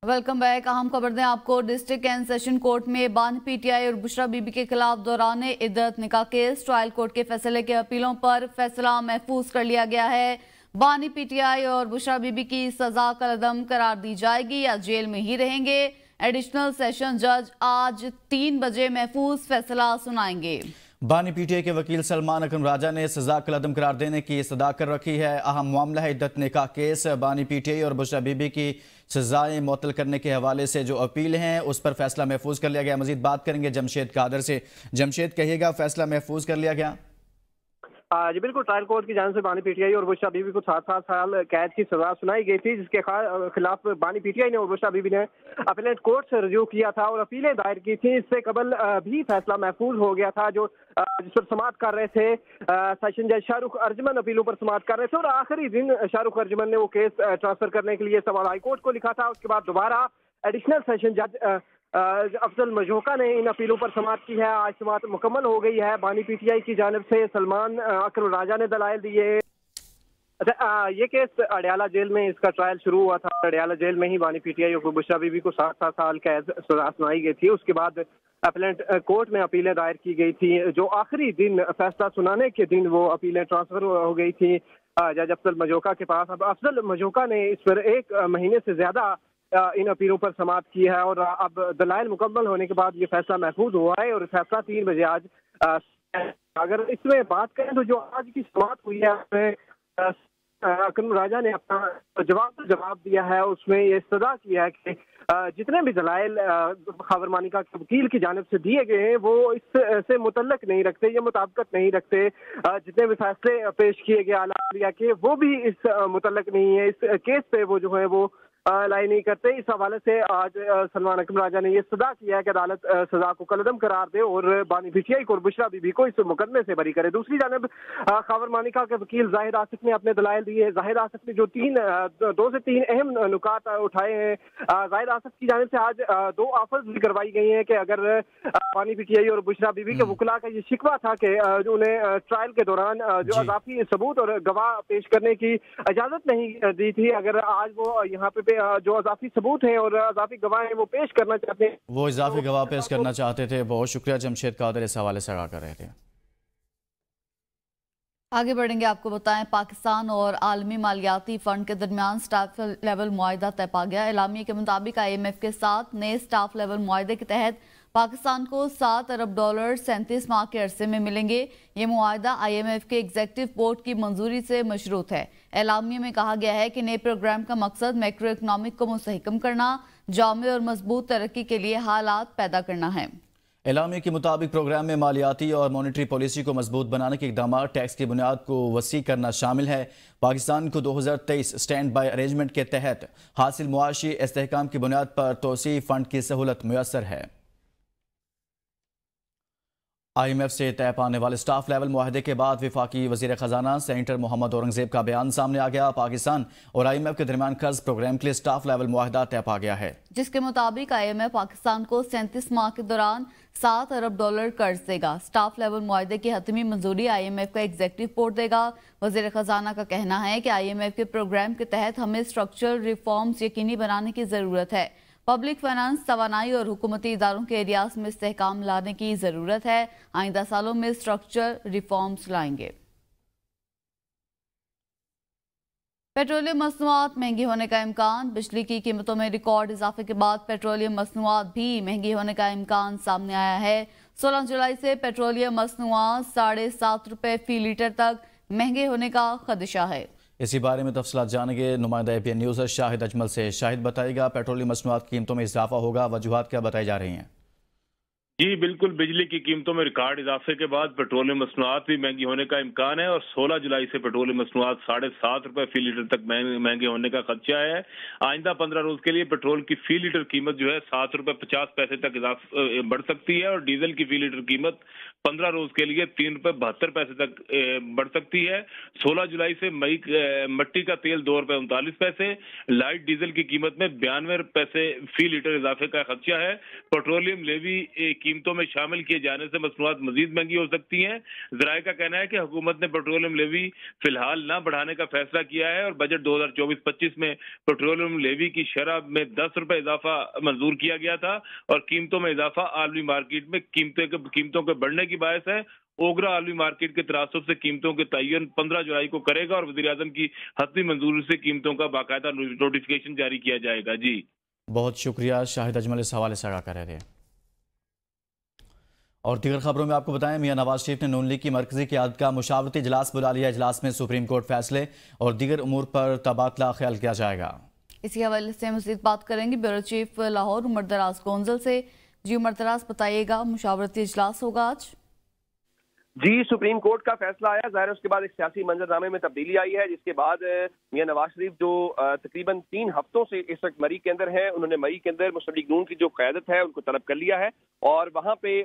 Welcome back. अहम खबर दें आपको, डिस्ट्रिक्ट एंड सेशन कोर्ट में बानी पीटीआई और बुशरा बीबी के खिलाफ दौरान इद्दत निकाह केस ट्रायल कोर्ट के फैसले के अपीलों पर फैसला महफूज कर लिया गया है। बानी पीटीआई और बुशरा बीबी की सजा कलअदम करार दी जाएगी या जेल में ही रहेंगे। एडिशनल सेशन जज आज 3 बजे महफूज फैसला सुनाएंगे। बानी पीटीआई के वकील सलमान अकरम राजा ने सजा कलअदम करार देने की इस्तदा कर रखी है। अहम मामला है इद्दत निकाह केस। बानी पीटीआई और बुशरा बीबी की सजाएं मुअत्तल करने के हवाले से जो अपील हैं उस पर फैसला महफूज कर लिया गया। मजीद बात करेंगे जमशेद कादर से। जमशेद, कहिएगा, फैसला महफूज कर लिया गया? जी बिल्कुल, ट्रायल कोर्ट की जानिब से बानी पीटीआई और बुशरा बीबी को 7-7 साल कैद की सजा सुनाई गई थी, जिसके खिलाफ बानी पीटीआई ने और बुशरा बीबी ने अपीलेट कोर्ट से रजू किया था और अपीलें दायर की थी। इससे कबल भी फैसला महफूज हो गया था, जो जिस पर समाअत कर रहे थे सेशन जज शाहरुख अर्जमन अपीलों पर समाअत कर रहे थे और आखिरी दिन शाहरुख अर्जमन ने वो केस ट्रांसफर करने के लिए सवाल हाईकोर्ट को लिखा था। उसके बाद दोबारा एडिशनल सेशन जज अफजल मजोका ने इन अपीलों पर समाअत की है। आज समाअत मुकम्मल हो गई है। बानी पीटीआई की जानिब से सलमान अकरम राजा ने दलाइल दिए। अच्छा, ये केस अडयाला जेल में इसका ट्रायल शुरू हुआ था। अडयाला जेल में ही बानी पीटीआई और बुशरा बीबी को 7-7 साल कैद सजा सुनाई गई थी। उसके बाद अपीलेट कोर्ट में अपीलें दायर की गई थी। जो आखिरी दिन फैसला सुनाने के दिन वो अपीलें ट्रांसफर हो गई थी जज अफजल मजोका के पास। अब अफजल मजोका ने इस पर 1 महीने से ज्यादा इन अपीलों पर समाअत की है और अब दलाइल मुकम्मल होने के बाद ये फैसला महफूज हुआ है और फैसला 3 बजे आज। अगर इसमें बात करें तो जो आज की समाअत हुई है उसमें अकरम राजा ने अपना जवाब दिया है। उसमें ये इस्तदा किया है कि जितने भी दलाइल खबर मानिका के वकील की जानिब से दिए गए हैं वो इससे मुतल्लक नहीं रखते, ये मुताबिकत नहीं रखते। जितने भी फैसले पेश किए गए आला अलिया के वो भी इस मुतल्लक नहीं है। इस केस पे वो जो है वो लाई नहीं करते। इस हवाले से आज सलमान अकरम राजा ने यह सदा किया है कि अदालत सजा को कलअदम करार दे और बानी पीटीआई को और बुशरा बीबी को इस मुकदमे से बरी करे। दूसरी जानब खबर मानिका के वकील जाहिद आसिफ ने अपने दलाइल दिए। जाहिद आसिफ ने जो 2 से 3 अहम नुकात उठाए हैं। जाहिद आसिफ की जानिब से आज 2 ऑफर्स भी करवाई गई हैं कि अगर बानी पीटीआई और बुशरा बीबी के वकला का ये शिकवा था कि उन्हें ट्रायल के दौरान जो अजाफी सबूत और गवाह पेश करने की इजाजत नहीं दी थी, अगर आज वो यहाँ पे जो अजाफी सबूत हैं और अजाफी गवाह हैं वो पेश करना चाहते हैं, वो इजाफी गवाह पेश करना चाहते थे। बहुत शुक्रिया जमशेद कादर इस हवाले से आगाह कर रहे थे। आगे बढ़ेंगे, आपको बताएं, पाकिस्तान और आलमी मालियाती फंड के दरमियान स्टाफ लेवल मुआहिदा तय पा गया। एलामिया के मुताबिक IMF के साथ नए स्टाफ लेवल मुआहिदे के तहत पाकिस्तान को $7 अरब 37 माह के अरसे में मिलेंगे। ये मुआहिदा IMF के एग्जीक्यूटिव बोर्ड की मंजूरी से मशरूत है। एलामिया में कहा गया है कि नए प्रोग्राम का मकसद मैक्रो इकनॉमिक को मुस्तहकम करना, जामे और मजबूत तरक्की के लिए हालात पैदा करना है। एलामिया के मुताबिक प्रोग्राम में मालियाती और मॉनेटरी पॉलिसी को मजबूत बनाने के इकदाम, टैक्स की बुनियाद को वसी करना शामिल है। पाकिस्तान को 2023 स्टैंड बाय अरेंजमेंट के तहत हासिल मुआशी इस्तेहकाम की बुनियाद पर तोसी फंड की सहूलत मुयसर है। IMF से तय पाने वाले स्टाफ लेवल मुआहदे के बाद विफाकी वजीर खजाना सेनेटर मोहम्मद औरंगजेब का बयान सामने आ गया। पाकिस्तान और IMF के दरमियान कर्ज प्रोग्राम के लिए स्टाफ लेवल मुआहदा तय पा गया है, जिसके मुताबिक IMF पाकिस्तान को 37 माह के दौरान $7 अरब कर्ज देगा। स्टाफ लेवल मुआहदे की हतमी मंजूरी IMF का एग्जीक्यूटिव बोर्ड देगा। वजीर खजाना का कहना है कि IMF के प्रोग्राम के तहत हमें स्ट्रक्चरल रिफॉर्म्स यकीनी बनाने की जरूरत है। पब्लिक फाइनेंस, तवानाई और हुकूमती इदारों के एरियाज में इस्तेहकाम लाने की जरूरत है। आइंदा सालों में स्ट्रक्चर रिफॉर्म्स लाएंगे। पेट्रोलियम मसनूआत महंगी होने का इम्कान। बिजली की कीमतों में रिकॉर्ड इजाफे के बाद पेट्रोलियम मसनूआत भी महंगी होने का इम्कान सामने आया है। 16 जुलाई से पेट्रोलियम मसनूआत ₹7.5 फी लीटर तक महंगे होने का खदशा है। इसी बारे में तफसीलात जानेंगे नुमाइंदा APN न्यूज़ शाहिद अजमल से। शाहिद, बताइएगा, पेट्रोलियम मसनूआत कीमतों में इजाफा होगा, वजूहात क्या बताई जा रही हैं? जी बिल्कुल, बिजली की कीमतों में रिकॉर्ड इजाफे के बाद पेट्रोलियम मसनूआत भी महंगी होने का इम्कान है और 16 जुलाई से पेट्रोलियम मसनूआत ₹7.5 फी लीटर तक महंगे होने का खदशा है। आइंदा 15 रोज के लिए पेट्रोल की फी लीटर कीमत जो है ₹7.50 तक बढ़ सकती है और डीजल की फी लीटर कीमत 15 रोज के लिए 3 रुपए 72 पैसे तक बढ़ सकती है। 16 जुलाई से मट्टी का तेल 2 रुपए 39 पैसे, लाइट डीजल की कीमत में 92 पैसे फी लीटर इजाफे का खदशा है। पेट्रोलियम लेवी कीमतों में शामिल किए जाने से मसनूआत मजीद महंगी हो सकती हैं। जराये का कहना है कि हुकूमत ने पेट्रोलियम लेवी फिलहाल न बढ़ाने का फैसला किया है और बजट 2024-25 में पेट्रोलियम लेवी की शरह में 10 रुपए इजाफा मंजूर किया गया था और कीमतों में इजाफा आलमी मार्केट में कीमतों के बढ़ने की बायस है। ओगरा आलमी मार्केट के तनासब से कीमतों के तयन 15 जुलाई को करेगा और वज़ीर आज़म की हतमी मंजूरी से कीमतों का बाकायदा नोटिफिकेशन जारी किया जाएगा। जी बहुत शुक्रिया शाहिद अजमल, इस हवाले से आगाह कर रहे थे। और दीगर खबरों में आपको बताएं, मियां नवाज शरीफ ने नून लीग की मरकजी क़यादत का मुशावरती इजलास बुला लिया। इजलास में सुप्रीम कोर्ट फैसले और दीगर उमूर पर तबादला ख्याल किया जाएगा। इसी हवाले से मज़ीद बात करेंगे ब्यूरो चीफ लाहौर उमर दराज गोंजल से। जी उमर दराज, बताइएगा, मुशावरती इजलास होगा आज? जी, सुप्रीम कोर्ट का फैसला आया, ज़ाहिर है उसके बाद एक सियासी मंजरनामे में तब्दीली आई है, जिसके बाद मियां नवाज शरीफ जो तकरीबन 3 हफ्तों से इस वक्त मरी के अंदर है, उन्होंने मई के अंदर मुस्लिम लीग नून की जो क़यादत है उनको तलब कर लिया है और वहाँ पे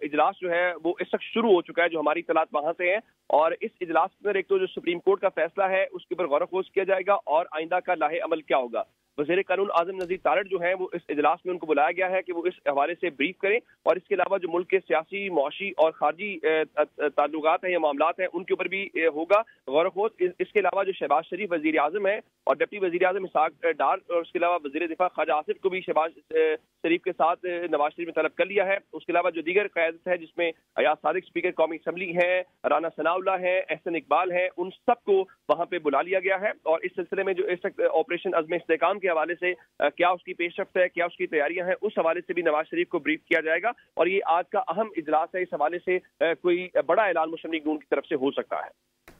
इजलास जो है वो इस वक्त शुरू हो चुका है, जो हमारी तलात वहाँ से है। और इस इजलास के अंदर एक तो जो सुप्रीम कोर्ट का फैसला है उसके ऊपर गौर फ़ोज़ किया जाएगा और आइंदा का लाहे अमल क्या होगा। वज़ीर कानून आज़म नज़ीर तारड़ जो है वो इस इजलास में उनको बुलाया गया है कि वो इस हवाले से ब्रीफ करें और इसके अलावा जो मुल्क के सियासी, मुआशी और खारजी ताल्लुकात हैं या मामलात हैं उनके ऊपर भी होगा गौर फ़ोज़। इसके अलावा जो शहबाज शरीफ वज़ीर आज़म है और डिप्टी वज़ीर आज़म इसहाक डार और उसके अलावा वज़ीर दिफा ख्वाजा आसिफ को भी शहबाज शरीफ के साथ नवाज शरीफ ने तलब कर लिया है। उसके अलावा जो दीगर क़यादत है जिसमें अयाज सादिक स्पीकर कौमी असम्बली है, राना सनाउल्लाह है, एहसन इकबाल है, उन सबको वहाँ पे बुला लिया गया है और इस सिलसिले में जो इस ऑपरेशन अज़्म इस्तेहकाम के हवाले से क्या उसकी पेशरफ्त है, क्या उसकी तैयारियां हैं, उस हवाले से भी नवाज शरीफ को ब्रीफ किया जाएगा और ये आज का अहम इजलास है। इस हवाले से कोई बड़ा ऐलान मुस्लिम लीग नून की तरफ से हो सकता है।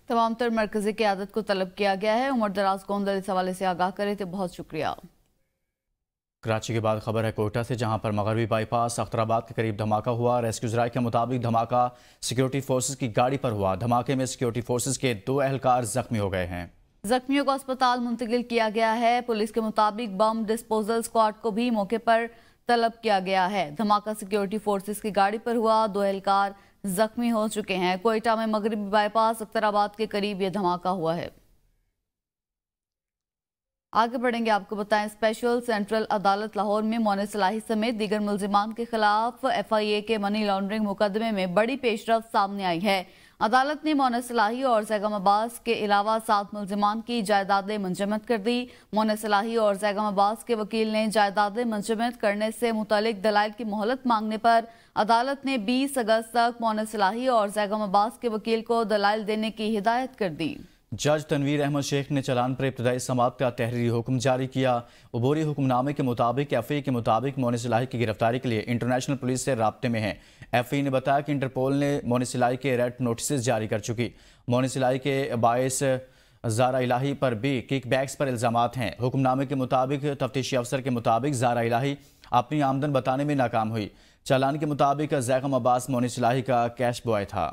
तमाम तर मरकजी क़यादत को तलब किया गया है। उमर दराज गोंजल इस हवाले से आगाह करे थे, बहुत शुक्रिया। कराची के बाद खबर है कोयटा से, जहां पर मगरबी बाईपास अख्तराबाद के करीब धमाका हुआ। रेस्क्यू ज़राए के मुताबिक धमाका सिक्योरिटी फोर्सेस की गाड़ी पर हुआ। धमाके में सिक्योरिटी फोर्सेस के 2 एहलकार जख्मी हो गए हैं। जख्मियों को अस्पताल मुंतकिल किया गया है। पुलिस के मुताबिक बम डिस्पोजल स्क्वाड को भी मौके पर तलब किया गया है। धमाका सिक्योरिटी फोर्सेस की गाड़ी पर हुआ, 2 एहलकार जख्मी हो चुके हैं। कोयटा में मगरबी बाईपास अख्तराबाद के करीब ये धमाका हुआ है। आगे बढ़ेंगे, आपको बताएं, स्पेशल सेंट्रल अदालत लाहौर में मोने सलाही समेत दीगर मुल्जिमान के खिलाफ FIA के मनी लॉन्ड्रिंग मुकदमे में बड़ी पेशरफ्त सामने आई है। अदालत ने मोने सलाही और जैगम अब्बास के अलावा 7 मुल्जिमान की जायदादें मुंजमद कर दी। मोने सलाही और जैगम अब्बास के वकील ने जायदादें मुंजमद करने से मुतालिक दलाइल की मोहलत मांगने पर अदालत ने 20 अगस्त तक मोने सलाही और जैगम अब्बास के वकील को दलाइल देने की हिदायत कर दी। जज तनवीर अहमद शेख ने चालान पर इब्तदाई समाअत का तहरीरी हुक्म जारी किया। अबूरी हुक्मनामे के मुताबिक FIA के मुताबिक मोने सलाही की गिरफ्तारी के लिए इंटरनेशनल पुलिस से राब्ते में है। FIA ने बताया कि इंटरपोल ने मोने सलाही के रेड नोटिस जारी कर चुकी। मोने सलाही के बायस ज़ारा इलाही पर भी किकबैक्स पर इल्ज़ामात हैं। हुक्मनामे के मुताबिक तफ्तीशी अफसर के मुताबिक ज़ारा इलाही अपनी आमदन बताने में नाकाम हुई। चालान के मुताबिक जैगम अब्बास मोने सलाही का कैश बॉय था।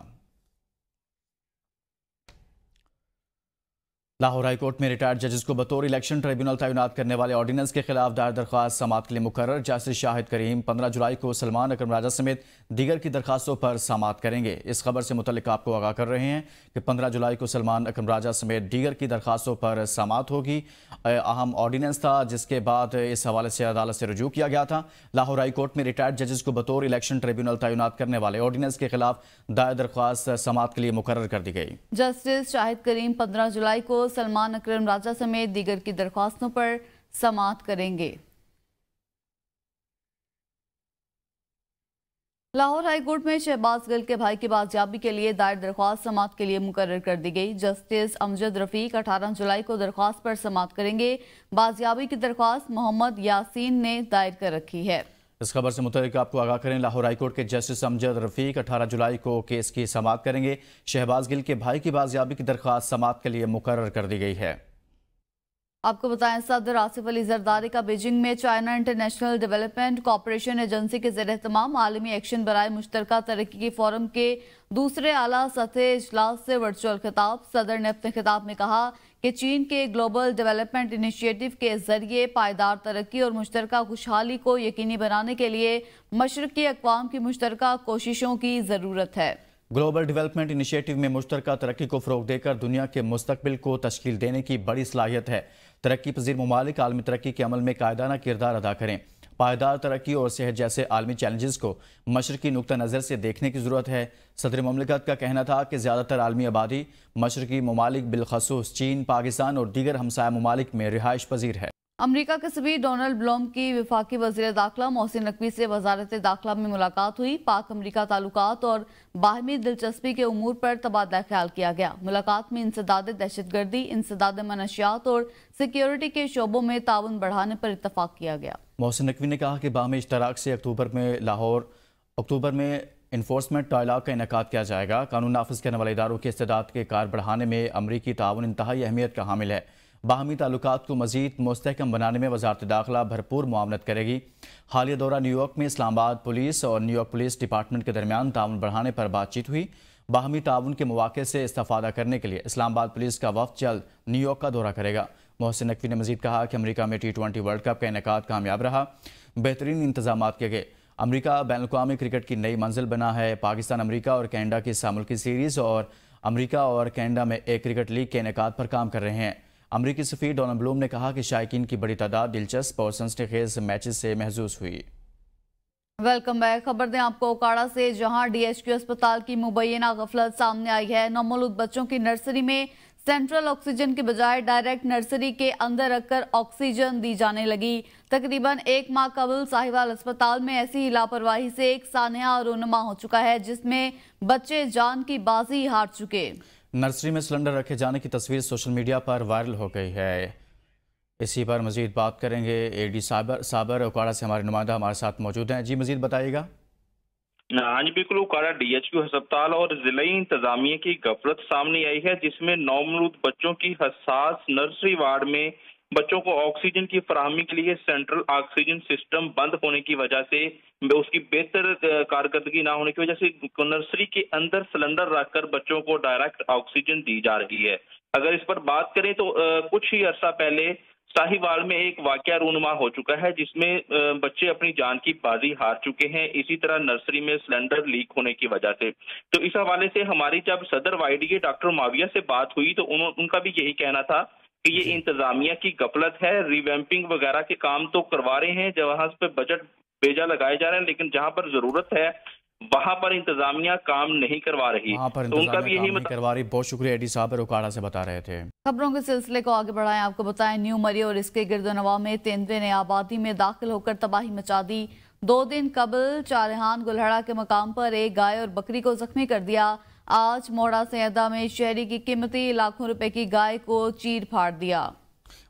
लाहौर हाई कोर्ट में रिटायर्ड जजेस को बतौर इलेक्शन ट्रिब्यूनल तैनात करने वाले ऑर्डिनेंस के खिलाफ दायर दरख्वास्त समाअत के लिए मुकर्रर। जस्टिस शाहिद करीम 15 जुलाई को सलमान अकरम राजा समेत दीगर की दरखास्तों पर समाअत करेंगे। इस खबर से मुतल्लिक आपको आगाह कर रहे हैं कि 15 जुलाई को सलमान अकरम राजा समेत दीगर की दरखास्तों पर समाअत होगी। अहम ऑर्डिनेंस था जिसके बाद इस हवाले से अदालत से रुजू किया गया था। लाहौर हाई कोर्ट में रिटायर्ड जजेस को बतौर इलेक्शन ट्रिब्यूनल तैनात करने वाले ऑर्डिनेंस के खिलाफ दायर दरख्वास्त समाअत के लिए मुकर्रर कर दी गई। जस्टिस शाहिद करीम 15 जुलाई को सलमान अकरम राजा समेत दीगर की दरख्वास्तों पर समाअत करेंगे। लाहौर हाई कोर्ट में शहबाज गिल के भाई की बाजियाबी के लिए दायर दरख्वास्त समाअत के लिए मुकर्रर कर दी गई। जस्टिस अमजद रफीक 18 जुलाई को दरख्वास्त पर समाअत करेंगे। बाजियाबी की दरख्वास्त मोहम्मद यासीन ने दायर कर रखी है। इस खबर से मुताबिक आपको आगाह करें, लाहौर हाईकोर्ट के जस्टिस अमजद रफीक 18 जुलाई को केस की समाअत करेंगे। शहबाज गिल के भाई की बाजियाबी की दरख्वास्त समाअत के लिए मुकर्रर कर दी गई है। आपको बताएं, सदर आसिफ अली जरदारी का बीजिंग में China International Development Cooperation Agency के ज़ेर एहतमाम आलमी एक्शन बराए मुश्तरका तरक्की के फोरम के दूसरे आला सतह इजलास से वर्चुअल खिताब। सदर ने अपने खिताब में कहा कि चीन के ग्लोबल डेवलपमेंट इनिशिएटिव के जरिए पायदार तरक्की और मुश्तरका खुशहाली को यकीनी बनाने के लिए मशरकी अक़वाम की मुश्तरका कोशिशों की ज़रूरत है। ग्लोबल डेवलपमेंट इनिशिएटिव में मुश्तरका तरक्की को फ़रोग देकर दुनिया के मुस्तकबिल को तश्कील देने की बड़ी सलाहियत है। तरक्की पजीर ममालिक आलमी तरक्की के अमल में कायदाना किरदार अदा करें। पायदार तरक्की और सेहत जैसे आलमी चैलेंजेस को मशरकी नुक्ता नज़र से देखने की ज़रूरत है। सदर ममलिकत का कहना था कि ज़्यादातर आलमी आबादी मशरकी ममालिक बिलखसूस चीन, पाकिस्तान और दीगर हमसाया ममालिक में रिहाइश पजीर है। अमरीका के सभी डोनाल्ड ब्लूम की वफाकी वज़ीर दाखिला मोहसिन नकवी से वजारत दाखिला में मुलाकात हुई। पाक अमरीका ताल्लुकात और बाहमी दिलचस्पी के उमूर पर तबादला ख्याल किया गया। मुलाकात में इंसदाद दहशतगर्दी, इंसदाद मनशियात और सिक्योरिटी के शोबों में ताउन बढ़ाने पर इत्तफाक किया गया। मोहसिन नकवी ने कहा कि बाहमी इश्तराक से अक्टूबर में इन्फोर्समेंट डायलॉग का इनेकाद किया जाएगा। कानून नाफिज करने वाले इदारों के इस्तेदाद के कार बढ़ाने में अमरीकी ताउन इंतहाई अहमियत का हामिल है। बाहमी ताल्लुकात को मजीद मुस्तहकम बनाने में वजारत दाखिला भरपूर मुआवनत करेगी। हालिया दौरा न्यूयॉर्क में इस्लामाबाद पुलिस और न्यूयॉर्क पुलिस डिपार्टमेंट के दरमियान ताउन बढ़ाने पर बातचीत हुई। बाहमी ताउन के मौके से इस्तेफादा करने के लिए इस्लामाबाद पुलिस का वफ्द जल्द न्यूयॉर्क का दौरा करेगा। मोहसिन नकवी ने मजीद कहा कि अमरीका में T20 वर्ल्ड कप का इनेकाद कामयाब रहा, बेहतरीन इंतजाम किए गए। अमरीका बैनुल-अक़वामी क्रिकेट की नई मंजिल बना है। पाकिस्तान, अमरीका और कैनेडा की सामुल्की सीरीज़ और अमरीका और कैनेडा में एक क्रिकेट लीग के इनेकाद पर काम कर रहे हैं। अमरीकी सफ़ीर डोनाल्ड ब्लूम ने कहा कि शायकीन की बड़ी तादाद दिलचस्प और सनसनीखेज मैचेस से महजूज हुई। Welcome back. खबर दें आपको ओकाड़ा से, जहां DHQ अस्पताल की मुबैना गफलत सामने आई है। नौमौलूद बच्चों की नर्सरी में सेंट्रल ऑक्सीजन के बजाय डायरेक्ट नर्सरी के अंदर रखकर ऑक्सीजन दी जाने लगी। तकरीबन 1 माह कबल साहिवाल अस्पताल में ऐसी ही लापरवाही से एक सानया रूनमा हो चुका है, जिसमें बच्चे जान की बाजी हार चुके। नर्सरी में सिलेंडर रखे जाने की तस्वीर सोशल मीडिया पर वायरल हो गई है। इसी पर मजीद बात करेंगे। AD साबर ओकाड़ा से हमारे नुमाइंदा हमारे साथ मौजूद हैं। जी मजीद बताइएगा। हाँ जी बिल्कुल, ओकाड़ा DHQ अस्पताल और जिलाई इंतजामिया की गफलत सामने आई है, जिसमें नौमौलूद बच्चों की हसास नर्सरी वार्ड में बच्चों को ऑक्सीजन की फराहमी के लिए सेंट्रल ऑक्सीजन सिस्टम बंद होने की वजह से, उसकी बेहतर कारकर्दगी ना होने की वजह से नर्सरी के अंदर सिलेंडर रखकर बच्चों को डायरेक्ट ऑक्सीजन दी जा रही है। अगर इस पर बात करें तो कुछ ही अर्सा पहले साहिवाल में एक वाकया रूनुमा हो चुका है, जिसमें बच्चे अपनी जान की बाजी हार चुके हैं, इसी तरह नर्सरी में सिलेंडर लीक होने की वजह से। तो इस हवाले से हमारी जब सदर YDA डॉक्टर माविया से बात हुई तो उनका भी यही कहना था कि ये इंतजामिया की गफलत है। रिवैम्पिंग वगैरह के काम तो करवा रहे हैं, जहां पे बजट बेजा लगाए जा रहे हैं, लेकिन जहां पर जरूरत है वहां पर इंतजामिया काम नहीं करवा रही। तो उनका भी यही करवा रही। बहुत शुक्रिया। AD साहब ओकाड़ा से बता रहे थे। खबरों के सिलसिले को आगे बढ़ाएं। आपको बताएं, न्यू मरी और इसके गिरदोनवा में तेंदुए ने आबादी में दाखिल होकर तबाही मचा दी। 2 दिन कबल चारहान गुलहड़ा के मकाम पर एक गाय और बकरी को जख्मी कर दिया। आज मोड़ा सैदा में शहरी की कीमती लाखों रुपए की गाय को चीर फाड़ दिया।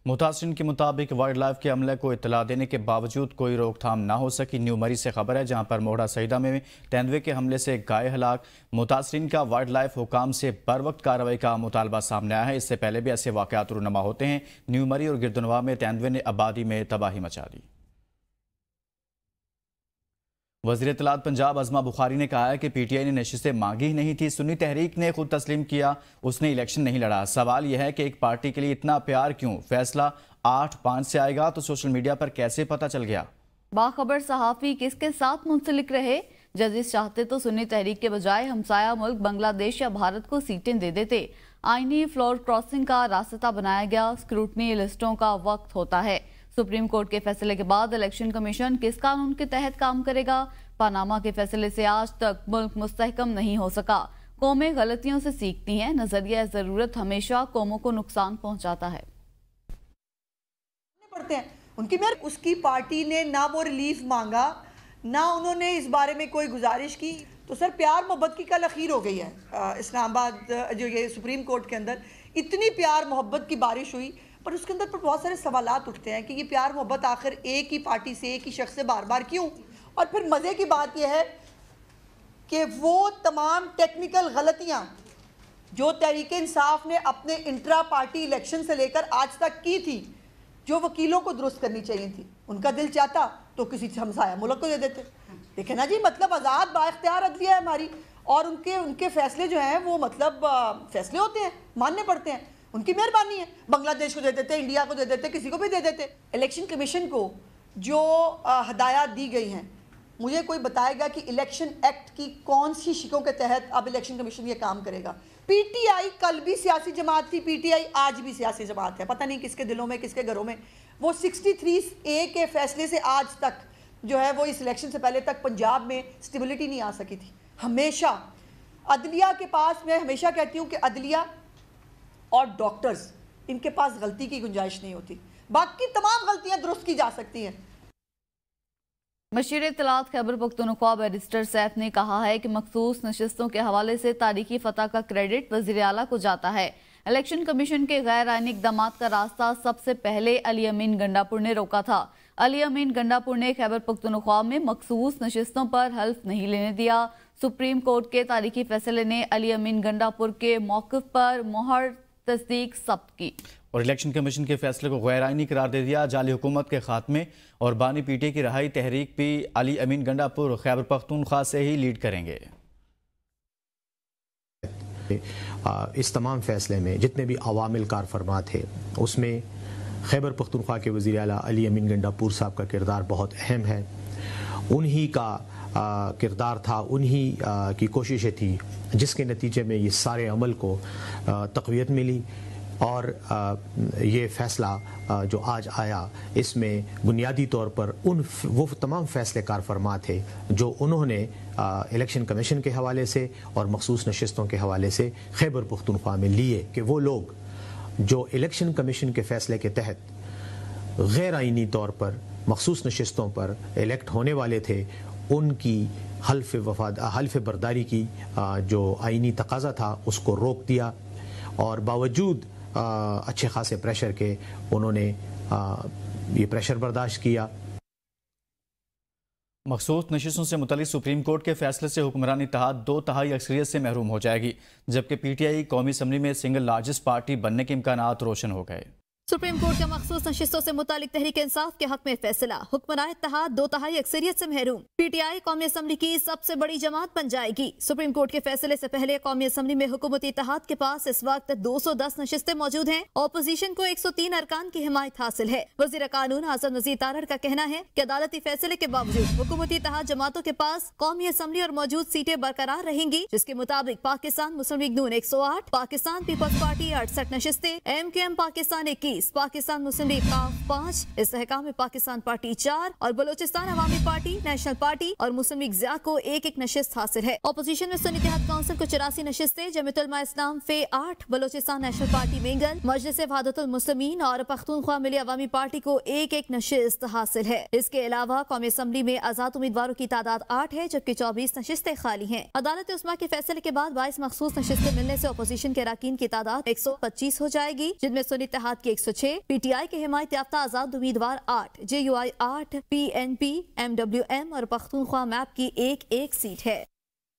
मुतासिरीन के मुताबिक वाइल्ड लाइफ के अमले को इत्तला देने के बावजूद कोई रोकथाम ना हो सकी। न्यू मरी से खबर है, जहां पर मोड़ा सईदा में तेंदुए के हमले से गाय हलाक। मुतासिरीन का वाइल्ड लाइफ हुकाम से बर वक्त कार्रवाई का मुतालबा सामने आया है। इससे पहले भी ऐसे वाकयात रूनुमा होते हैं। न्यू मरी और गिरदुनवा में तेंदुए ने आबादी में तबाही मचा दी। वज़ीर इत्तलात पंजाब अज़मा बुखारी ने कहा है कि PTI ने नशिस्तें मांगी ही नहीं थी। सुन्नी तहरीक ने खुद तस्लीम किया उसने इलेक्शन नहीं लड़ा। सवाल यह है कि एक पार्टी के लिए इतना प्यार क्यों? फैसला 8-5 से आएगा तो सोशल मीडिया पर कैसे पता चल गया? बाखबर सहाफ़ी किसके साथ मुंसलिक रहे? जजेस चाहते तो सुन्नी तहरीक के बजाय हमसाया मुल्क बांग्लादेश या भारत को सीटें दे देते। आईनी फ्लोर क्रॉसिंग का रास्ता बनाया गया। स्क्रूटनी लिस्टों का वक्त होता है। सुप्रीम कोर्ट के फैसले के बाद इलेक्शन कमीशन किस कानून के तहत काम करेगा? पनामा के फैसले से आज तक मुल्क मुस्तहकम नहीं हो सका। कौमें गलतियों से सीखती हैं। नजरिया ज़रूरत हमेशा कौमों को नुकसान पहुंचाता है। पढ़ते हैं उनकी मेयर, उसकी पार्टी ने ना वो रिलीफ मांगा, ना उन्होंने इस बारे में कोई गुजारिश की। तो सर प्यार मोहब्बत की कल अखीर हो गई है। इस्लामाबाद जो ये सुप्रीम कोर्ट के अंदर इतनी प्यार मोहब्बत की बारिश हुई, पर उसके अंदर पर बहुत सारे सवालात उठते हैं कि ये प्यार मोहब्बत आखिर एक ही पार्टी से, एक ही शख्स से बार बार क्यों? और फिर मज़े की बात यह है कि वो तमाम टेक्निकल गलतियां जो तहरीक इंसाफ ने अपने इंट्रा पार्टी इलेक्शन से लेकर आज तक की थी, जो वकीलों को दुरुस्त करनी चाहिए थी। उनका दिल चाहता तो किसी हमसाया मुल्क को दे देते। देखे ना जी, मतलब आज़ाद बाइख्तियार अदलिया है हमारी, और उनके फैसले जो हैं वो मतलब फैसले होते हैं, मानने पड़ते हैं, उनकी मेहरबानी है। बांग्लादेश को दे देते, इंडिया को दे देते, किसी को भी दे देते। इलेक्शन कमीशन को जो हदायत दी गई हैं, मुझे कोई बताएगा कि इलेक्शन एक्ट की कौन सी शिकों के तहत अब इलेक्शन कमीशन ये काम करेगा। पीटीआई कल भी सियासी जमात थी, पीटीआई आज भी सियासी जमात है। पता नहीं किसके दिलों में, किसके घरों में। वो 63A के फैसले से आज तक जो है वो इस इलेक्शन से पहले तक पंजाब में स्टेबिलिटी नहीं आ सकी थी। हमेशा अदलिया के पास, मैं हमेशा कहती हूँ कि अदलिया और डॉक्टर्स, इनके पास गलती की गुंजाइश नहीं होती, बाकी तमाम गलतियां दुरुस्त की जा सकती हैं। मशीर इत्तलात खैबर पख्तूनख्वा बैरिस्टर सैफ ने कहा है कि मखसूस नशिस्तों के हवाले से तारीखी फतह का क्रेडिट वज़ीर आला को जाता है। इलेक्शन कमीशन के गैर आईनी इक़दामात का रास्ता सबसे पहले अली अमीन गंडापुर ने रोका था। अली अमीन गंडापुर ने खैबर पख्तूनख्वा में मखसूस नशिस्तों पर हल्फ नहीं लेने दिया। सुप्रीम कोर्ट के तारीखी फैसले ने अली अमीन गंडापुर के मौक़िफ़ पर मोहर तस्दीक सब्त की और इलेक्शन कमीशन के फैसले को गैर आईनी करार दे दिया। जाली हुकूमत के खात्मे और बानी पीटीआई की रहाई तहरीक भी अली अमीन गंडापुर खैबर पख्तूनख्वा से ही लीड करेंगे। इस तमाम फैसले में जितने भी अवामिल कार फरमा थे, उसमें खैबर पख्तूनख्वा के वज़ीर आला अली अमीन गंडापुर साहब का किरदार बहुत अहम है। उन्हीं का किरदार था, उन्हीं की कोशिशें थी जिसके नतीजे में ये सारे अमल को तक़वियत मिली। और ये फ़ैसला जो आज आया, इसमें बुनियादी तौर पर वो तमाम फ़ैसले कार फरमा थे जो उन्होंने इलेक्शन कमीशन के हवाले से और मखसूस नशिस्तों के हवाले से खैबर पख्तूनख्वा में लिए कि वो लोग जो इलेक्शन कमीशन के फ़ैसले के तहत गैर आइनी तौर पर मखसूस नशिस्तों पर इलेक्ट होने वाले थे, उनकी हल्फ बर्दारी की जो आइनी तकाज़ा था उसको रोक दिया। और बावजूद अच्छे खासे प्रेशर के उन्होंने ये प्रेशर बर्दाश्त किया। मखसूस नशिस्तों से मुतल्लिक सुप्रीम कोर्ट के फैसले से हुक्मरान इत्तेहाद 2/3 अक्सरियत से महरूम हो जाएगी, जबकि पीटीआई कौमी असम्बली में सिंगल लार्जेस्ट पार्टी बनने के इम्कानात रोशन हो गए। सुप्रीम कोर्ट का मखसूस नशिस्तों से मुतालिक तहरीक इंसाफ के हक में फैसला, हुक्मरान इत्तेहाद 2/3 अक्सरियत से महरूम। पीटीआई कौमी असम्बली की सबसे बड़ी जमात बन जाएगी। सुप्रीम कोर्ट के फैसले से पहले कौमी असम्बली में हुकूमती इत्तेहाद के पास इस वक्त 210 नशिस्तें मौजूद हैं। ऑपोजिशन को 103 अरकान की हिमायत हासिल है। वज़ीर कानून आज़म नज़ीर तारड़ का कहना है कि अदालती फैसले के बावजूद हुकूमती इत्तेहाद जमातों के पास कौमी असम्बली और मौजूद सीटें बरकरार रहेंगी, जिसके मुताबिक Pakistan Muslim League Noon 108, Pakistan Peoples Party 68 नशिस्तें, MKM Pakistan 21, Pakistan Muslim League 5, Istehkam में पाकिस्तान पार्टी 4 और Balochistan Awami party, national party और मुस्लिम लीग ज़िया को 1-1 नशिस्त हासिल है। ऑपोजिशन में सुन्नी इत्तेहाद काउंसिल को 84 नशिस्तें, जमीयत उलमा इस्लाम फे 8, बलोचिस्तान नेशनल पार्टी मेंगल, मजलिस वहादतुल मुस्लिमीन और पख्तूनख्वा मिली अवामी पार्टी को 1-1 नशिस्त हासिल है। इसके अलावा कौमी असम्बली में आजाद उम्मीदवारों की तादाद 8 है, जबकि 24 नशिस्तें खाली हैं। अदालत उस्मा के फैसले के बाद 22 मखसूस नशिस्तें मिलने से ऑपोजिशन के अरकान की तादाद 125 हो जाएगी, जिनमें सुन्नी इत्तेहाद की 106, पीटीआई के हिमायत याफ्ता आजाद उम्मीदवार 8, JUI 8, PNP, MWM और पख्तूनख्वा मैप की 1-1 सीट है।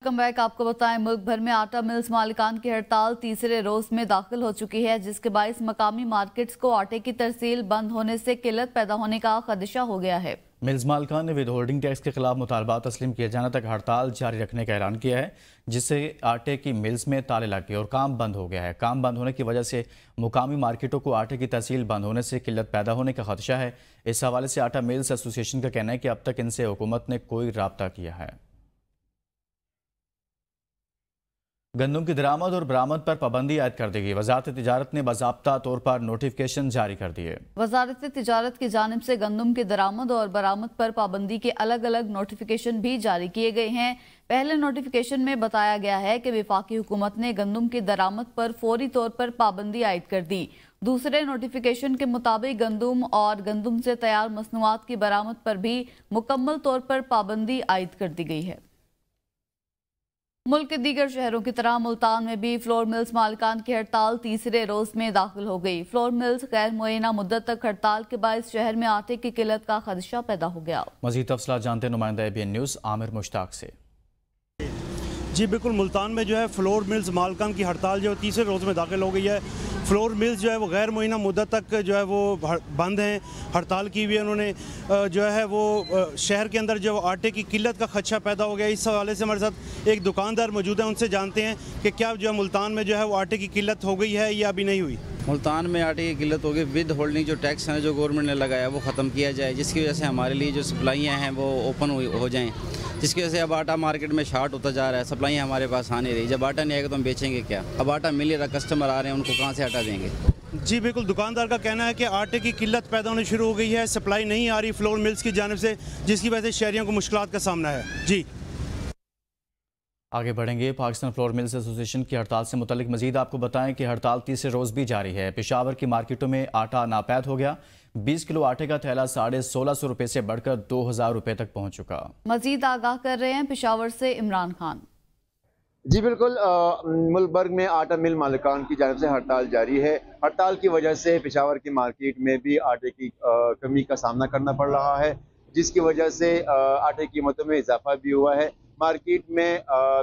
Welcome back. आपको बताएं, मुल्क भर में आटा मिल्स मालिकान की हड़ताल तीसरे रोज में दाखिल हो चुकी है, जिसके बायस मकामी मार्केट्स को आटे की तरसील बंद होने से किल्लत पैदा होने का खदशा हो गया है। मिल्स मालिकान ने विद होल्डिंग टैक्स के खिलाफ मुतालबा तस्लीम किए जाने तक हड़ताल जारी रखने का ऐलान किया है, जिससे आटे की मिल्स में ताले लग गए और काम बंद हो गया है। काम बंद होने की वजह से मुकामी मार्केटों को आटे की तरसील बंद होने से किल्लत पैदा होने का खदशा है। इस हवाले से आटा मिल्स एसोसिएशन का कहना है कि अब तक इनसे हुकूमत ने कोई राब्ता किया है। गंदम की दरामद और बरामद पर पाबंदी आयद कर दी गई। वजारत तिजारत ने बाज़ाब्ता तौर पर नोटिफिकेशन जारी कर दिए। वजारत तिजारत की जानिब से गंदम की दरामद और बरामद पर पाबंदी के अलग अलग नोटिफिकेशन भी जारी किए गए हैं। पहले नोटिफिकेशन में बताया गया है कि वफाकी हुकूमत ने गंदम की दरामद पर फौरी तौर पर पाबंदी आयद कर दी। दूसरे नोटिफिकेशन के मुताबिक गंदम और गंदम से तैयार मसनूआत की बरामद पर भी मुकम्मल तौर पर पाबंदी आयद कर दी गई है। मुल्क के दीगर शहरों की तरह मुल्तान में भी फ्लोर मिल्स मालिकान की हड़ताल तीसरे रोज में दाखिल हो गई। फ्लोर मिल्स गैर मुअय्यना मुद्दत तक हड़ताल के बायस शहर में आटे की किल्लत का खदशा पैदा हो गया। मजीद तफसीलात जानते नुमाइंदा ABN न्यूज़ आमिर मुश्ताक से। जी बिल्कुल, मुल्तान में जो है फ्लोर मिल्स मालकान की हड़ताल जो है तीसरे रोज़ में दाखिल हो गई है। फ्लोर मिल्स जो है वो गैर मुअय्यना मुद्दत तक जो है वो बंद हैं, हड़ताल की हुई है उन्होंने। जो है वो शहर के अंदर जो आटे की किल्लत का खदशा पैदा हो गया। इस हवाले से हमारे साथ एक दुकानदार मौजूद है, उनसे जानते हैं कि क्या जो है मुल्तान में जो है वो आटे की किल्लत हो गई है या अभी नहीं हुई। मुल्तान में आटे की किल्लत होगी, विद होल्डिंग जो टैक्स है जो गवर्नमेंट ने लगाया वो ख़त्म किया जाए, जिसकी वजह से हमारे लिए जो सप्लाइयाँ हैं वो ओपन हो जाएँ, जिसकी वजह से अब आटा मार्केट में शार्ट होता जा रहा है, सप्लाइयाँ हमारे पास आ नहीं रही। जब आटा नहीं आएगा तो हम बेचेंगे क्या? अब आटा मिल रहा, कस्टमर आ रहे हैं, उनको कहाँ से आटा देंगे? जी बिल्कुल, दुकानदार का कहना है कि आटे की किल्लत पैदा होनी शुरू हो गई है, सप्लाई नहीं आ रही फ्लोर मिल्स की जानिब से, जिसकी वजह से शहरियों को मुश्किलात का सामना है। जी आगे बढ़ेंगे। पाकिस्तान फ्लोर मिल्स एसोसिएशन की हड़ताल से मुतल्लिक मजीद आपको बताएं कि हड़ताल तीसरे रोज़ भी जारी है। पेशावर की मार्केटों में आटा नापैद हो गया। 20 किलो आटे का थैला 1650 रुपये से बढ़कर 2000 रुपये तक पहुंच चुका। मजीद आगाह कर रहे हैं पेशावर से इमरान खान। जी बिल्कुल, मुल्क भर में आटा मिल मालिकान की जानिब से हड़ताल जारी है। हड़ताल की वजह से पेशावर की मार्केट में भी आटे की कमी का सामना करना पड़ रहा है, जिसकी वजह से आटे की कीमतों में इजाफा भी हुआ है। मार्केट में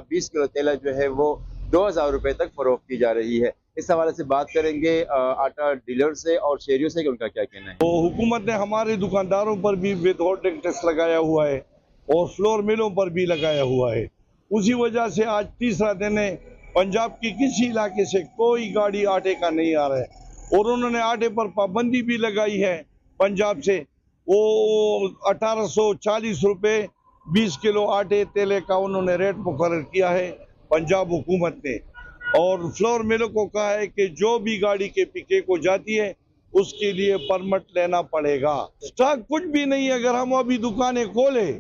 20 किलो तेल जो है वो 2000 रुपये तक फरोख्त की जा रही है। इस हवाले से बात करेंगे आटा डीलर से और शहरियों से कि उनका क्या कहना है। तो हुकूमत ने हमारे दुकानदारों पर भी विद होल्डिंग टैक्स लगाया हुआ है और फ्लोर मिलों पर भी लगाया हुआ है। उसी वजह से आज तीसरा दिन है, पंजाब की किसी इलाके से कोई गाड़ी आटे का नहीं आ रहा है और उन्होंने आटे पर पाबंदी भी लगाई है। पंजाब से वो 1840 रुपये 20 किलो आटे तेले का उन्होंने रेट मुकर्रर किया है पंजाब हुकूमत ने, और फ्लोर मिलों को कहा है कि जो भी गाड़ी के पीके को जाती है उसके लिए परमिट लेना पड़ेगा। स्टॉक कुछ भी नहीं है। अगर हम अभी दुकानें खोले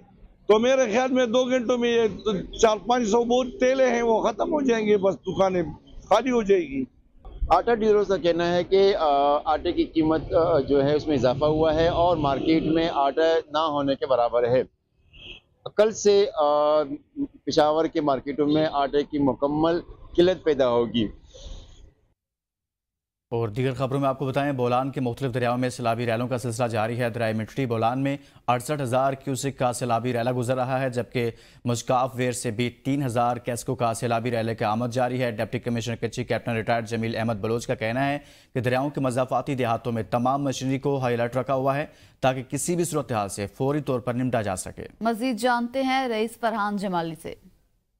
तो मेरे ख्याल में 2 घंटों में ये 400-500 बोझ तेले हैं वो ख़त्म हो जाएंगे, बस दुकानें खाली हो जाएगी। आटा डीलरों का कहना है कि आटे की कीमत जो है उसमें इजाफा हुआ है और मार्केट में आटा ना होने के बराबर है। कल से पेशावर के मार्केटों में आटे की मुकम्मल किल्लत पैदा होगी। और दीगर खबरों में आपको बताएं, बोलान के मुख्तलिफ दरियाओं में सैलाबी रैलों का सिलसिला जारी है। दरिया मिट्टी बोलान में 68,000 क्यूसिक का सैलाबी रैला गुजर रहा है, जबकि मुश्काफ वेर से भी 3000 कैस्को का सैलाबी रैले की आमद जारी है। Deputy commissioner Kachhi captain retired Jamil Ahmed Baloch का कहना है कि दरियाओं के मज़ाफ़ाती देहातों में तमाम मशीनरी को हाई अलर्ट रखा हुआ है ताकि किसी भी सूरत हाल से फौरी तौर पर निपटा जा सके। मजीद जानते हैं रईस फरहान जमाली से।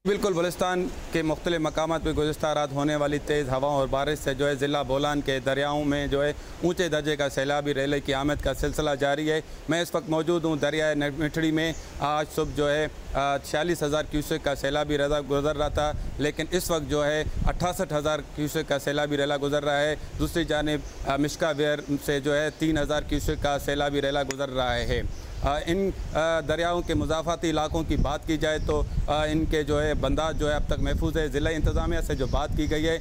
बिल्कुल, बलुस्तान के मुख्तलिफ मकामात पर गुज़िश्ता रात होने वाली तेज़ हवा और बारिश से जो है ज़िला बोलान के दरियाओं में जो है ऊंचे दर्जे का सैलाबी रैले की आमद का सिलसिला जारी है। मैं इस वक्त मौजूद हूँ दरिया मिठड़ी में। आज सुबह जो है 46,000 क्यूसेक का सैलाबी रैला गुजर रहा था, लेकिन इस वक्त जो है 68,000 क्यूसेक का सैलाबी रैला गुजर रहा है। दूसरी जानिब मिश्का वेयर से जो है 3,000 क्यूसेक का सैलाबी रैला गुजर रहा है। इन दरियाओं के मुज़ाफ़ाती इलाकों की बात की जाए तो इनके जो है बंदाज जो है अब तक महफूज है। ज़िला इंतज़ामिया से जो बात की गई है,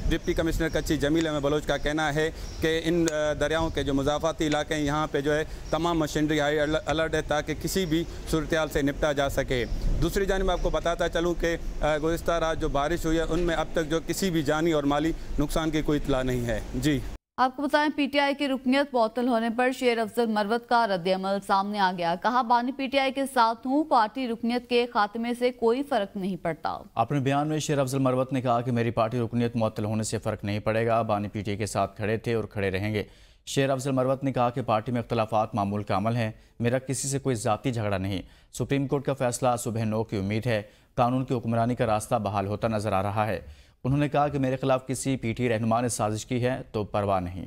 डिप्टी कमिश्नर कच्ची जमील अहमद बलोच का कहना है कि इन दरियाओं के जो मुज़ाफ़ाती इलाके हैं यहाँ पे जो है तमाम मशीनरी हाई अलर्ट है ताकि किसी भी सूरत हाल से निपटा जा सके। दूसरी जानिब आपको बताता चलूँ कि गुज़िश्ता रात जो बारिश हुई है उनमें अब तक जो किसी भी जानी और माली नुकसान की कोई इत्तला नहीं है। जी आपको बताएं, पीटीआई की रुकनियत मुअत्तल होने पर शेर अफजल मरवत का रद्द-ए-अमल सामने आ गया। कहा, बानी पीटीआई के साथ हूं, पार्टी रुकनियत के खात्मे से कोई फर्क नहीं पड़ता। अपने बयान में शेर अफजल मरवत ने कहा कि मेरी पार्टी रुकनियत मुअत्तल होने से फर्क नहीं पड़ेगा, बानी पीटीआई के साथ खड़े थे और खड़े रहेंगे। शेर अफजल मरवत ने कहा कि पार्टी में इख्तलाफात मामूल का अमल है, मेरा किसी से कोई ज़ाती झगड़ा नहीं। सुप्रीम कोर्ट का फैसला सुबह 9 की उम्मीद है। कानून की हुक्मरानी का रास्ता बहाल होता नजर आ रहा है। उन्होंने कहा कि मेरे खिलाफ किसी पीटी रहनुमा ने साजिश की है तो परवाह नहीं।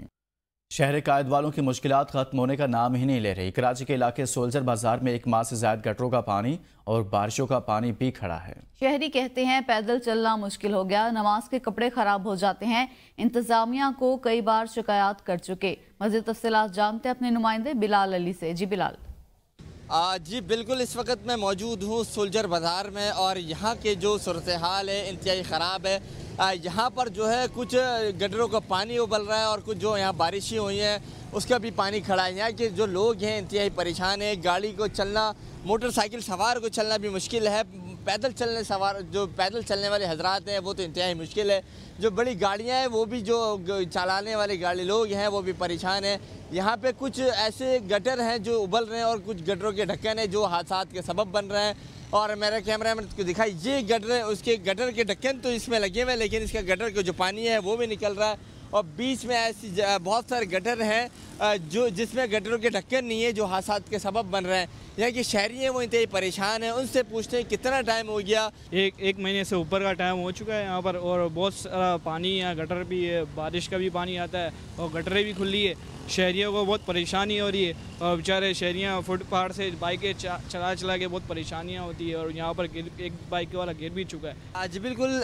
शहर कायद वालों की मुश्किलात खत्म होने का नाम ही नहीं ले रही। कराची के इलाके सोल्जर बाजार में 1 माह से ज्यादा गटरों का पानी और बारिशों का पानी भी खड़ा है। शहरी कहते हैं पैदल चलना मुश्किल हो गया, नमाज के कपड़े खराब हो जाते हैं। इंतजामिया को कई बार शिकायत कर चुके। मज़ीद तफसीलात जानते हैं अपने नुमाइंदे बिलाल अली से। जी बिलाल। जी बिल्कुल, इस वक्त मैं मौजूद हूँ सोल्जर बाज़ार में और यहाँ के जो सूरत हाल है इंतहाई ख़राब है। यहाँ पर जो है कुछ गटरों का पानी उबल रहा है और कुछ जो यहाँ बारिशें हुई हैं उसका भी पानी खड़ा है। यहाँ के जो लोग हैं इंतहाई परेशान हैं। गाड़ी को चलना, मोटरसाइकिल सवार को चलना भी मुश्किल है। पैदल चलने वाले हजरात हैं वो तो इंतहाई मुश्किल है। जो बड़ी गाड़ियाँ हैं वो भी जो चलाने वाले गाड़ी लोग हैं वो भी परेशान हैं। यहाँ पे कुछ ऐसे गटर हैं जो उबल रहे हैं और कुछ गटरों के ढक्कन हैं जो हादसात के सबब बन रहे हैं। और मेरे कैमरामैन को दिखाई, ये गटर, उसके गटर के ढक्कन तो इसमें लगे हुए हैं, लेकिन इसका गटर का जो पानी है वो भी निकल रहा है। और बीच में ऐसी बहुत सारे गटर हैं जो जिसमें गटरों के ढक्कन नहीं है, जो हादसात के सबब बन रहे हैं। यहाँ के शहरी हैं वो इंतहाई परेशान हैं। उनसे पूछते हैं कितना टाइम हो गया। एक महीने से ऊपर का टाइम हो चुका है यहाँ पर, और बहुत सारा पानी है, गटर भी है, बारिश का भी पानी आता है और गटरें भी खुली है। शहरियों को बहुत परेशानी हो रही है और बेचारे शहरियाँ फुटपाथ से बाइकें चला के बहुत परेशानियाँ होती है, और यहाँ पर एक बाइक वाला गिर भी चुका है। आज बिल्कुल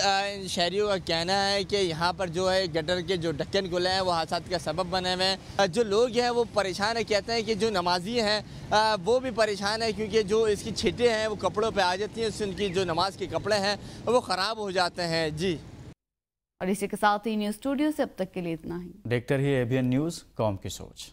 शहरियों का कहना है कि यहाँ पर जो है गटर के जो ढक्कन खुले हैं वो हादसात का सबब बने हुए हैं। जो लोग हैं वो परेशान है, कहते हैं कि जो नमाजी हैं वो भी परेशान है, क्योंकि जो इसकी छींटें हैं वो कपड़ों पे आ जाती हैं, उससे उनकी जो नमाज के कपड़े हैं वो ख़राब हो जाते हैं। जी, और इसी के साथ ही न्यूज़ स्टूडियो से अब तक के लिए इतना ही। देखते रहिए ABN न्यूज़, कौम की सोच।